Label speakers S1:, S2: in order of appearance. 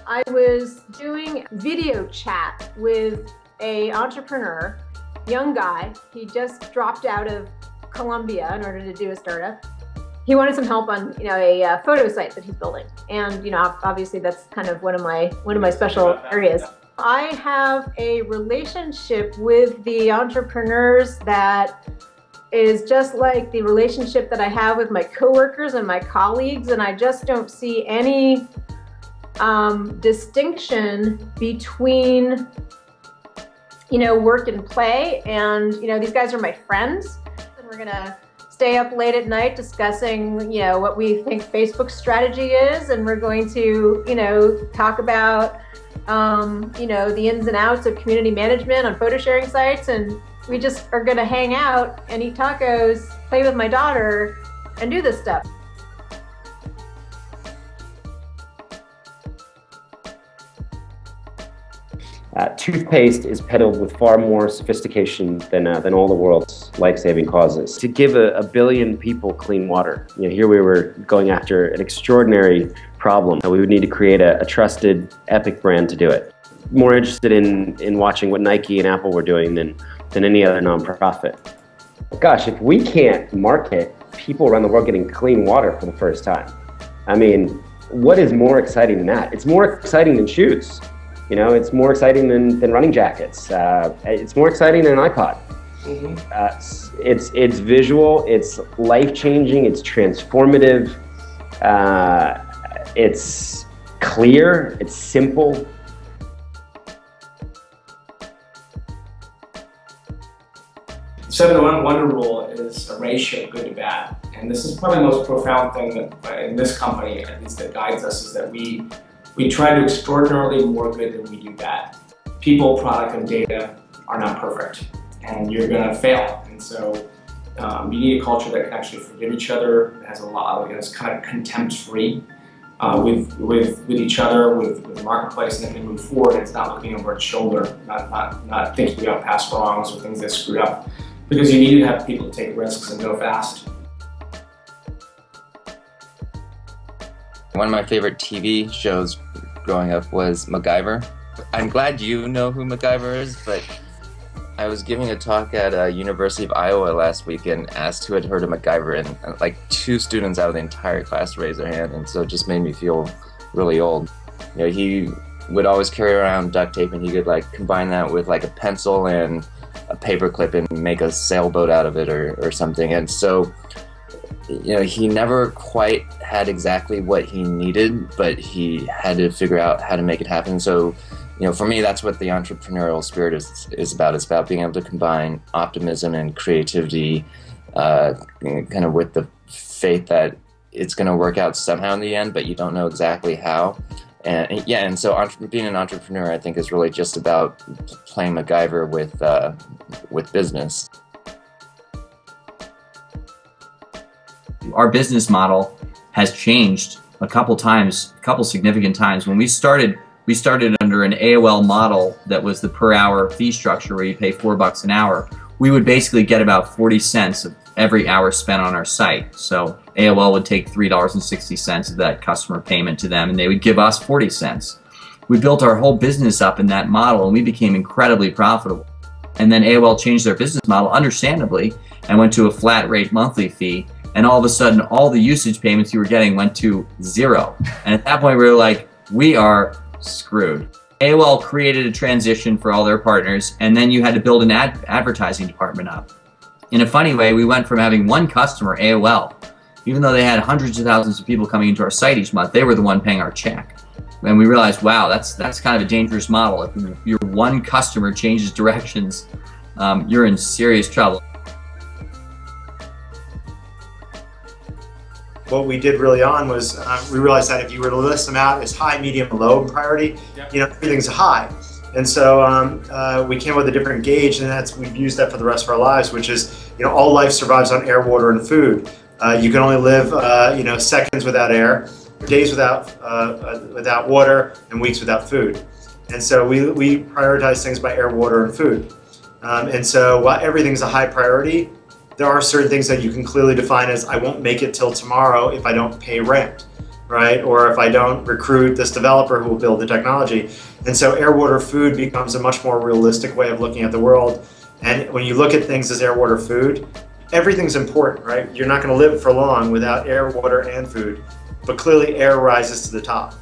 S1: I was doing video chat with an entrepreneur, young guy. He just dropped out of Columbia in order to do a startup. He wanted some help on, a photo site that he's building, and obviously that's kind of one of my special areas. I have a relationship with the entrepreneurs that is just like the relationship that I have with my coworkers and my colleagues, and I just don't see any distinction between work and play. And these guys are my friends, and we're gonna stay up late at night discussing what we think Facebook's strategy is, and we're going to talk about the ins and outs of community management on photo sharing sites, and we just are gonna hang out and eat tacos, play with my daughter, and do this stuff.
S2: Toothpaste is peddled with far more sophistication than all the world's life-saving causes. To give a billion people clean water, here we were going after an extraordinary problem. We would need to create a trusted, epic brand to do it. More interested in watching what Nike and Apple were doing than any other nonprofit. Gosh, if we can't market people around the world getting clean water for the first time, I mean, what is more exciting than that? It's more exciting than shoes. It's more exciting than running jackets. It's more exciting than an iPod. Mm-hmm. It's visual, it's life-changing, it's transformative, it's clear, it's simple.
S3: Seven to one wonder rule is a ratio, good to bad. And this is probably the most profound thing that in this company, at least that guides us, is that we try to do extraordinarily more good than we do bad. People, product, and data are not perfect, and you're gonna fail. And so you need a culture that can actually forgive each other, that has a lot, it's kind of contempt-free with each other, with the marketplace, and that can move forward. And it's not looking over its shoulder, not thinking about past wrongs or things that screwed up, because you need to have people take risks and go fast.
S4: One of my favorite TV shows growing up was MacGyver. I'm glad you know who MacGyver is, but I was giving a talk at University of Iowa last week and asked who had heard of MacGyver, and like 2 students out of the entire class raised their hand, and so it just made me feel really old. He would always carry around duct tape, and he could like combine that with like a pencil and a paper clip and make a sailboat out of it or something. And so he never quite had exactly what he needed, but he had to figure out how to make it happen. So, for me, that's what the entrepreneurial spirit is about. It's about being able to combine optimism and creativity, kind of with the faith that it's going to work out somehow in the end, but you don't know exactly how. And so being an entrepreneur, I think, is really just about playing MacGyver with business.
S5: Our business model has changed a couple significant times. When we started under an AOL model that was the per hour fee structure, where you pay $4 an hour. We would basically get about 40 cents of every hour spent on our site. So AOL would take $3.60 of that customer payment to them, and they would give us 40 cents. We built our whole business up in that model, and we became incredibly profitable. And then AOL changed their business model, understandably, and went to a flat rate monthly fee. And all of a sudden, all the usage payments you were getting went to 0. And at that point, we were like, we are screwed. AOL created a transition for all their partners, and then you had to build an advertising department up. In a funny way, we went from having one customer, AOL, even though they had hundreds of thousands of people coming into our site each month, they were the one paying our check. And we realized, wow, that's kind of a dangerous model. If your one customer changes directions, you're in serious trouble.
S6: What we did really on was we realized that if you were to list them out as high, medium, and low in priority, everything's high. And so we came up with a different gauge, and we've used that for the rest of our lives, which is, all life survives on air, water, and food. You can only live, seconds without air, days without water, and weeks without food. And so we prioritize things by air, water, and food. And so while everything's a high priority, there are certain things that you can clearly define as, I won't make it till tomorrow if I don't pay rent. right? Or if I don't recruit this developer who will build the technology. And so air, water, food becomes a much more realistic way of looking at the world. And when you look at things as air, water, food, everything's important, right? You're not going to live for long without air, water, and food. But clearly air rises to the top.